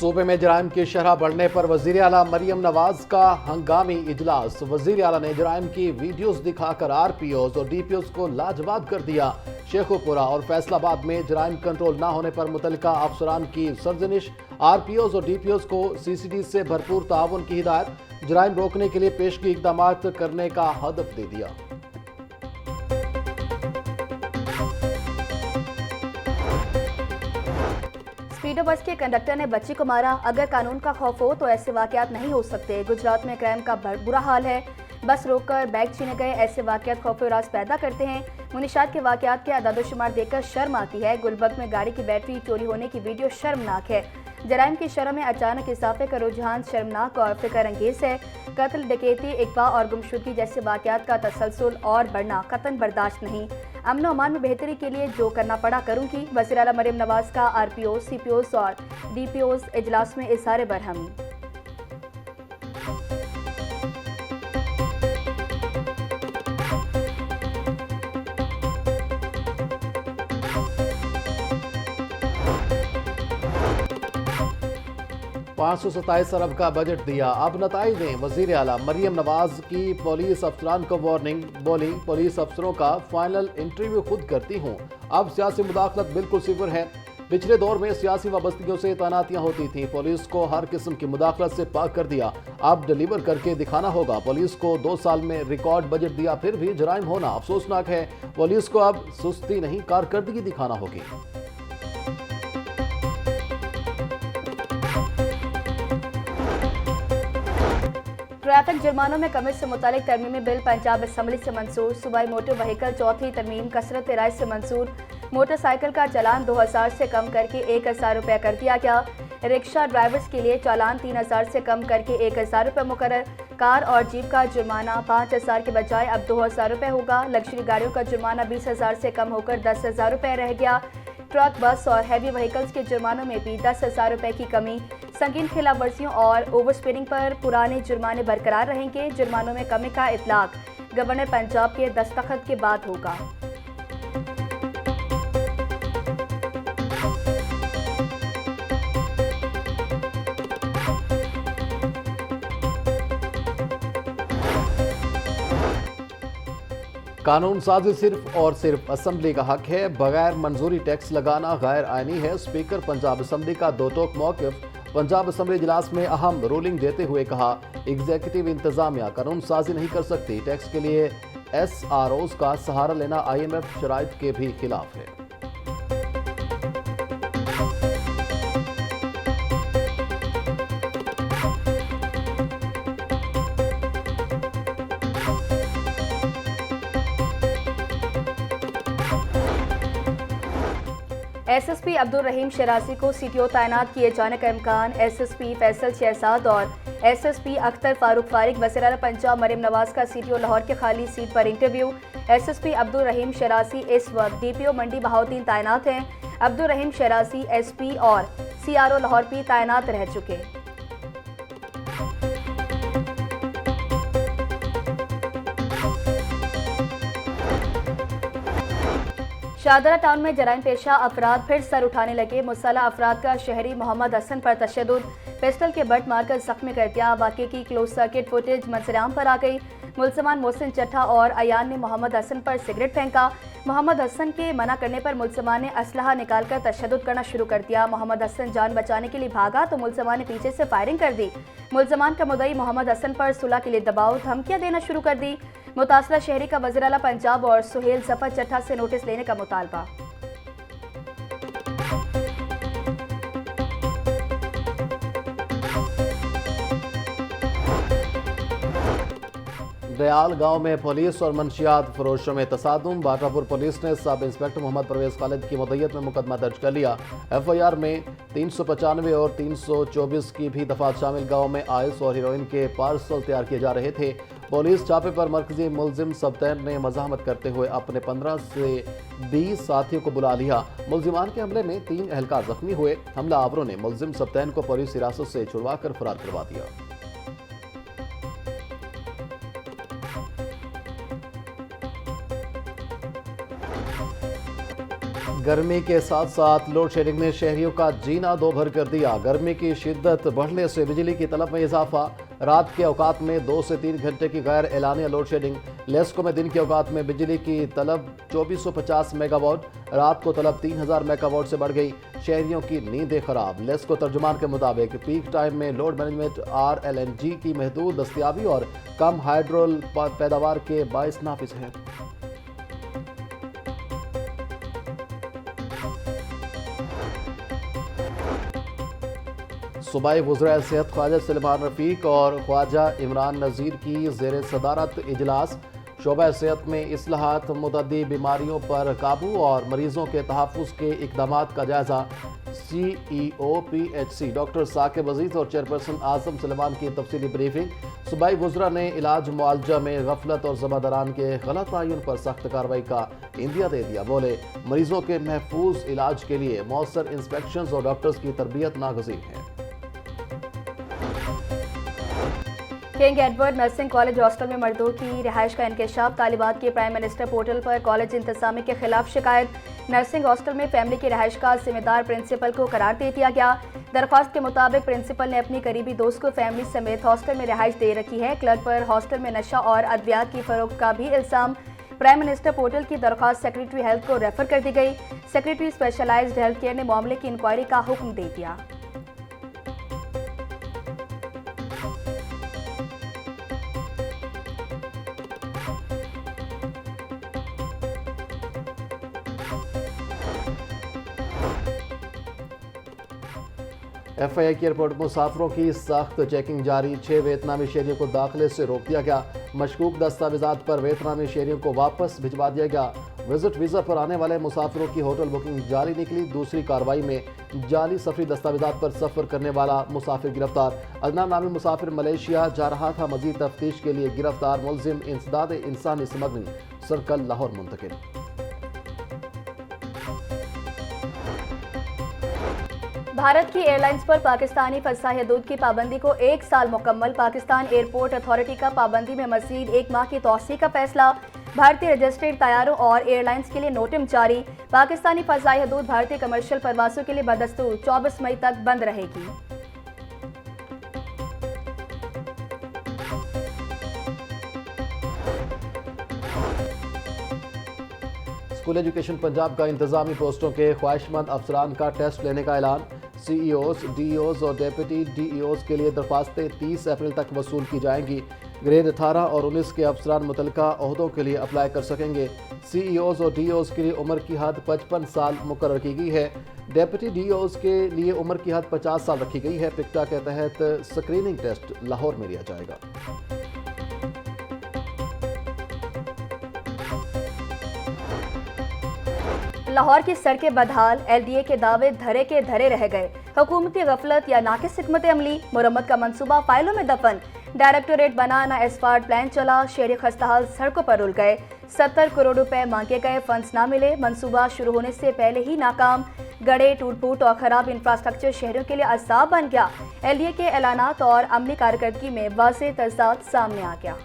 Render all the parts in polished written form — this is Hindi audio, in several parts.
सूबे में जराइम की शरह बढ़ने पर वजीर आला मरियम नवाज का हंगामी इजलास। वजीर आला ने जराइम की वीडियोस दिखाकर आरपीओज और डीपीओज को लाजवाब कर दिया। शेखुपुरा और फैसलाबाद में जराइम कंट्रोल न होने पर मुतल्लिका अफसरान की सरजनिश। आरपीओज और डीपीओज को सीसीडी से भरपूर ताउन की हिदायत। जराइम रोकने के लिए पेशगी इकदाम करने का हदफ दे दिया। स्पीडो बस के कंडक्टर ने बच्ची को मारा। अगर कानून का खौफ हो तो ऐसे वाकयात नहीं हो सकते। गुजरात में क्राइम का बुरा हाल है। बस रोककर बैग छीने गए ऐसे वाकयात खौफ और राज पैदा करते हैं। मुनिशात के वाकयात के अदादोशुमार देखकर शर्म आती है। गुलबर्ग में गाड़ी की बैटरी चोरी होने की वीडियो शर्मनाक है। जराइम की शरह में अचानक इजाफे का रुझान शर्मनाक और फिक्र अंगेज है। कत्ल, डकैती, अगवा और गुमशुदगी जैसे वाकयात का तसलसल और बढ़ना कतन बर्दाश्त नहीं। अमन व अमान में बेहतरी के लिए जो करना पड़ा करूंगी। वज़ीर आला मरियम नवाज का आरपीओ, सीपीओज और डीपीओज इजलास में इज़हार बरहमी। $527 अरब का बजट दिया, अब नताइज। वजीर आला मरियम नवाज की पुलिस अफसरान को वार्निंग। बोली, पुलिस अफसरों का फाइनल इंटरव्यू खुद करती हूँ। अब सियासी मुदाखलत बिल्कुल सिफर है। पिछले दौर में सियासी वाबस्तगियों से तैनातियां होती थीं। पुलिस को हर किस्म की मुदाखलत से पाक कर दिया। अब डिलीवर करके दिखाना होगा। पुलिस को 2 साल में रिकॉर्ड बजट दिया, फिर भी जराइम होना अफसोसनाक है। पुलिस को अब सुस्ती नहीं, कारकर्दगी दिखाना होगी। ट्रैफिक जुर्मानों में कमी से मुतालिक तरमीमी बिल पंजाब असम्बली से मंजूर। सूबाई मोटर व्हीकल चौथी तरमीम कसरत राय से मंजूर। मोटरसाइकिल का चालान 2000 से कम करके 1000 रुपये कर दिया गया। रिक्शा ड्राइवर्स के लिए चालान 3000 से कम करके 1000 रुपये मुकर्रर। कार और जीप का जुर्माना 5000 के बजाय अब 2000 रुपये होगा। लग्जरी गाड़ियों का जुर्माना 20000 से कम होकर 10000 रुपये रह गया। ट्रक, बस और हैवी व्हीकल्स के जुर्मानों में भी 10,000 रुपये की कमी। संगीन खिलाफ वर्जियों और ओवर स्पीडिंग पर पुराने जुर्माने बरकरार रहेंगे। जुर्मानों में कमी का इतलाक गवर्नर पंजाब के दस्तखत के बाद होगा। कानून साजी सिर्फ और सिर्फ असम्बली का हक है। बगैर मंजूरी टैक्स लगाना गैर आईनी है। स्पीकर पंजाब असम्बली का दो टोक मौक़िफ़। पंजाब असम्बली इजलास में अहम रूलिंग देते हुए कहा, एग्जीक्यूटिव इंतजामिया कानून साजी नहीं कर सकती। टैक्स के लिए SROs का सहारा लेना IMF शराइत के भी खिलाफ है। SSP अब्दुल रहीम शरासी को CTO तैनात किए जाने का इम्कान। SSP फैसल शहजाद और SSP अख्तर फारूक फारिक। वज़ीर आला पंजाब मरियम नवाज का CTO लाहौर के खाली सीट पर इंटरव्यू। SSP अब्दुल रहीम शरासी इस वक्त DPO मंडी बहाउद्दीन तैनात हैं। अब्दुल रहीम शरासी SP और CRO लाहौर भी तैनात रह चुके। शाहदरा टाउन में जराइम पेशा अफराद फिर सर उठाने लगे। मुसल्लह अफराद का शहरी मोहम्मद हसन पर तशद्दुद, पिस्टल के बट मारकर जख्मी कर दिया। वाक़े की क्लोज सर्किट फुटेज मंजराम पर आ गई। मुलजमान मोहसिन चट्टा और अयान ने मोहम्मद हसन पर सिगरेट फेंका। मोहम्मद हसन के मना करने पर मुलजमान ने असलहा निकालकर तशद्दुद करना शुरू कर दिया। मोहम्मद हसन जान बचाने के लिए भागा तो मुलजमान ने पीछे से फायरिंग कर दी। मुलजमान का मुद्दई मोहम्मद हसन पर सुलह के लिए दबाव धमकियां देना शुरू कर दी। मुतासरा शहरी का वज़ीर आला पंजाब और सुहेल जफर चट्टा से नोटिस लेने का मुतालबा। दयाल गांव में पुलिस और मंशियात फरोशों में तसादुम। बाटापुर पुलिस ने सब इंस्पेक्टर मोहम्मद परवेज खालिद की मुद्दत में मुकदमा दर्ज कर लिया। FIR में 395 और 324 की भी दफात शामिल। गांव में आइस और हीरोइन के पार्सल तैयार किए जा रहे थे। पुलिस छापे पर मरकजी मुलजिम सबतैन ने मजाहमत करते हुए अपने 15 से 20 साथियों को बुला लिया। मुलजिमान के हमले में 3 एहलकार जख्मी हुए। हमला आवरों ने मुलजिम सबतैन को पुलिस हिरासत से छुड़वा कर फरार करवा दिया। गर्मी के साथ साथ लोड शेडिंग ने शहरियों का जीना दोभर कर दिया। गर्मी की शिद्दत बढ़ने से बिजली की तलब में इजाफा। रात के औकात में 2 से 3 घंटे की गैर एलानिया लोड शेडिंग। लेस्को में दिन के औकात में बिजली की तलब 2450 मेगावाट, रात को तलब 3000 मेगावाट से बढ़ गई। शहरियों की नींदें खराब। लेस्को तर्जुमान के मुताबिक पीक टाइम में लोड मैनेजमेंट RLNG की महदूद दस्तियाबी और कम हाइड्रोल पैदावार के बाइस नाफिज है। सूबाई वज़ीर सेहत ख्वाजा सलमान रफ़ीक और ख्वाजा इमरान नज़ीर की ज़ेर सदारत इजलास। शोबा सेहत में इस्लाहात, मुतअद्दी बीमारियों पर काबू और मरीजों के तहफ़्फ़ुज़ के इक़दामात का जायज़ा। CEO PHC डॉक्टर साकिब अजीज़ और चेयरपर्सन आज़म सलमान की तफसीली ब्रीफिंग। सूबाई वज़रा ने इलाज मुआलजा में गफलत और ज़मादारान के गलत तयन पर सख्त कार्रवाई का इंदिया दे दिया। बोले मरीजों के महफूज इलाज के लिए मौसर इंस्पेक्शन और डॉक्टर्स की तरबियत नागज़ीर है। King Edward nursing college hostel में मर्दों की रिहाइश का इंकशाफ। तालिबात के प्राइम मिनिस्टर पोर्टल पर कॉलेज इंतजामिया के खिलाफ शिकायत। नर्सिंग हॉस्टल में फैमिली की रिहाइश का जिम्मेदार प्रिंसिपल को करार दे दिया गया। दरख्वास्त के मुताबिक प्रिंसिपल ने अपनी करीबी दोस्त को फैमिली समेत हॉस्टल में रिहाइश दे रखी है। क्लर्क पर हॉस्टल में नशा और अद्वियात की फरोख्त का भी इल्जाम। प्राइम मिनिस्टर पोर्टल की दरख्वास्त सेक्रेटरी हेल्थ को रेफर कर दी गई। सेक्रेटरी स्पेशलाइज्ड हेल्थ केयर ने मामले की इंक्वायरी का हुक्म दे दिया। FII की एयरपोर्ट मुसाफिरों की सख्त चेकिंग जारी। 6 वियतनामी शहरियों को दाखिले से रोक दिया गया। मशकूक दस्तावेजात पर वियतनामी शहरियों को वापस भिजवा दिया गया। विजिट वीज़ा पर आने वाले मुसाफिरों की होटल बुकिंग जारी निकली। दूसरी कार्रवाई में जाली सफरी दस्तावेजात पर सफ़र करने वाला मुसाफिर गिरफ्तार। अदनान नामी मुसाफिर मलेशिया जा रहा था। मजीद तफ्तीश के लिए गिरफ्तार मुलजिम इंसदाद इंसानी स्मगलिंग सर्कल लाहौर मुंतकिल। भारत की एयरलाइंस पर पाकिस्तानी फसाई हदूद की पाबंदी को 1 साल मुकम्मल। पाकिस्तान एयरपोर्ट अथॉरिटी का पाबंदी में मजीद 1 माह की तौसी का फैसला। भारतीय रजिस्ट्रेड तैयारों और एयरलाइंस के लिए नोटिम जारी। पाकिस्तानी फसाई हदूद भारतीय कमर्शियल परवासों के लिए बदस्तूर 24 मई तक बंद रहेगी। स्कूल एजुकेशन पंजाब का इंतजामी पोस्टों के ख्वाहिशमंद अफसरान का टेस्ट लेने का ऐलान। CEOs, DEOs और डेप्यूटी DEOs के लिए दरख्वास्तें 30 अप्रैल तक वसूल की जाएंगी। ग्रेड 18 और 19 के अफसरान मुतलका ओहदों के लिए अप्लाई कर सकेंगे। CEOs और DEOs के लिए उम्र की हद 55 साल मुकर्रर की गई है। डेप्यूटी DEOs के लिए उम्र की हद 50 साल रखी गई है। पिक्टा के तहत स्क्रीनिंग टेस्ट लाहौर में लिया जाएगा। लाहौर की सड़कें बदहाल। LDA के दावे धरे के धरे रह गए। हुकूमती गफलत या नाकिस हिकमत अमली। मुरम्मत का मंसूबा फाइलों में दफन। डायरेक्टोरेट बनाना एस्फाल्ट प्लान चला। शहरी खस्ताहाल सड़कों पर रुल गए। 70 करोड़ रुपए मांगे गए, फंड्स ना मिले। मंसूबा शुरू होने से पहले ही नाकाम। गड़े, टूट फूट और खराब इंफ्रास्ट्रक्चर शहरों के लिए अज़ाब बन गया। LDA के ऐलानात और अमली कारकर्दगी में वाज़ेह तज़ाद सामने आ गया।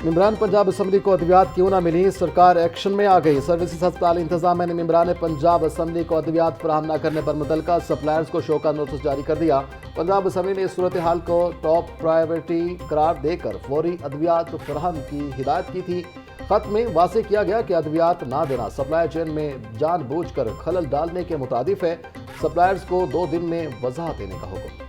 मेंबरान पंजाब असम्बली को अद्वियात क्यों ना मिली, सरकार एक्शन में आ गई। सर्विसेज अस्पताल इंतजामिया ने मेंबरान पंजाब असम्बली को अद्वियात फराहम न करने पर मुतल्लिका सप्लायर्स को शो का नोटिस जारी कर दिया। पंजाब असम्बली ने इस सूरत हाल को टॉप प्रायोरिटी करार देकर फौरी अद्वियात फराहम की हिदायत की थी। खत में वाज़ेह किया गया कि अद्वियात ना देना सप्लाई चेन में जानबूझकर खलल डालने के मुतादिफ है। सप्लायर्स को 2 दिन में वजाहत देने का हुक्म।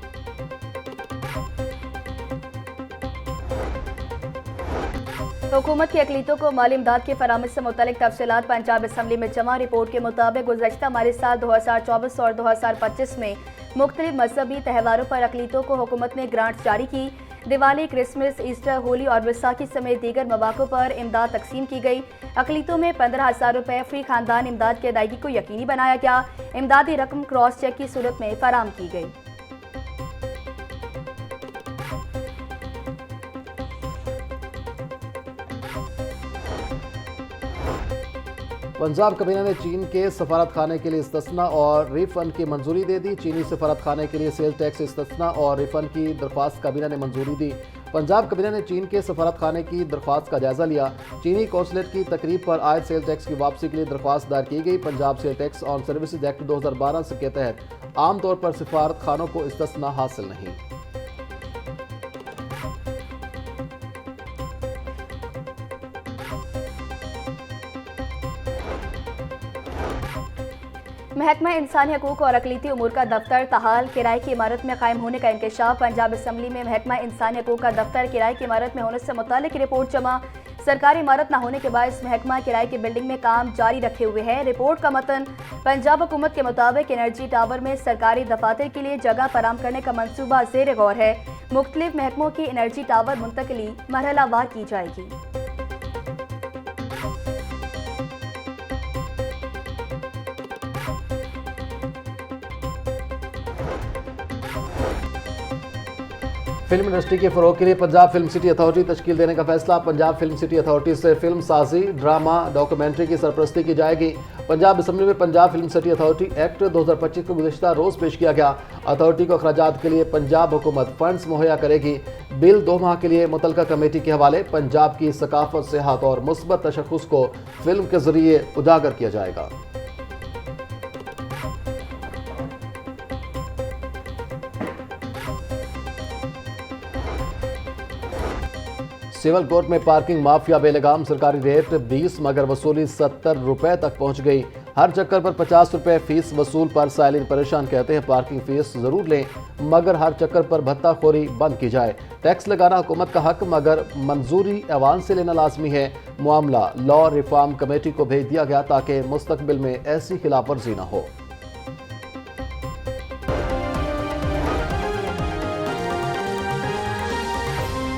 हुकूमत की अकलीतों को माली इमदाद की फराहमी से मुतल्लिक तफसीलात पंजाब असम्बली में जमा। रिपोर्ट के मुताबिक गुज़श्ता माली साल 2024 और 2025 में मुख्तलिफ मजहबी त्यौहारों पर अकलीतों को हुकूमत ने ग्रांट्स जारी की। दिवाली, क्रिसमस, ईस्टर, होली और बैसाखी समेत दीगर मौक़ों पर इमदाद तकसीम की गई। अकलीतों में 15,000 रुपये फी खानदान इमदाद की अदायगी को यकीनी बनाया गया। इमदादी रकम क्रॉस चेक की सूरत में फराहम की गई। पंजाब कैबिनेट ने चीन के सफारत खाने के लिए इस्तिस्ना और रिफंड की मंजूरी दे दी। चीनी सफारत खाने के लिए सेल टैक्स इस्तिस्ना और रिफंड की दरख्वास्त कैबिनेट ने मंजूरी दी। पंजाब कैबिनेट ने चीन के सफारत खाने की दरख्वास्त का जायजा लिया। चीनी कौंसलेट की तकरीब पर आयद सेल टैक्स की वापसी के लिए दरख्वास्त दायर की गई। Punjab sale tax on services act 2012 के तहत आमतौर पर सफारत खानों को इस्तिस्ना हासिल नहीं। महकमा इंसानी हकूक और अकलीती उमूर का दफ्तर ताहाल किराए की इमारत में कायम होने का इंकशाफ। पंजाब असम्बली में महकमा इंसानी हकूक का दफ्तर किराए की इमारत में होने से मुतालिक रिपोर्ट जमा। सरकारी इमारत न होने के बायस महकमा किराए की बिल्डिंग में काम जारी रखे हुए है। रिपोर्ट का मतन, पंजाब हुकूमत के मुताबिक एनर्जी टावर में सरकारी दफातर के लिए जगह फराम करने का मंसूबा ज़ेर गौर है। मुख्तलिफ महकमों की एनर्जी टावर मुंतकली मरहलावार की जाएगी। फिल्म इंडस्ट्री के फरोग के लिए पंजाब फिल्म सिटी अथॉरिटी तश्कील देने का फैसला। पंजाब फिल्म सिटी अथॉरिटी से फिल्म साजी, ड्रामा, डॉक्यूमेंट्री की सरपरस्ती की जाएगी। पंजाब असम्बली में Punjab film city authority act 2025 को गुज़िश्ता रोज़ पेश किया गया। अथॉरिटी को अखराजात के लिए पंजाब हुकूमत फंड्स मुहैया करेगी। बिल 2 माह के लिए मुतलका कमेटी के हवाले। पंजाब की सकाफत, सेहत और मुस्बत तशख़्ख़ुस को फिल्म के जरिए उजागर किया जाएगा। सिविल कोर्ट में पार्किंग माफिया बेलगाम, सरकारी रेट 20 मगर वसूली 70 रुपए तक पहुंच गई। हर चक्कर पर 50 रुपए फीस वसूल पर साइलिन परेशान, कहते हैं पार्किंग फीस जरूर लें मगर हर चक्कर पर भत्ताखोरी बंद की जाए। टैक्स लगाना हुकूमत का हक मगर मंजूरी ऐवान से लेना लाजमी है। मामला लॉ रिफॉर्म कमेटी को भेज दिया गया ताकि मुस्तकबिल में ऐसी खिलाफ वर्जी न हो।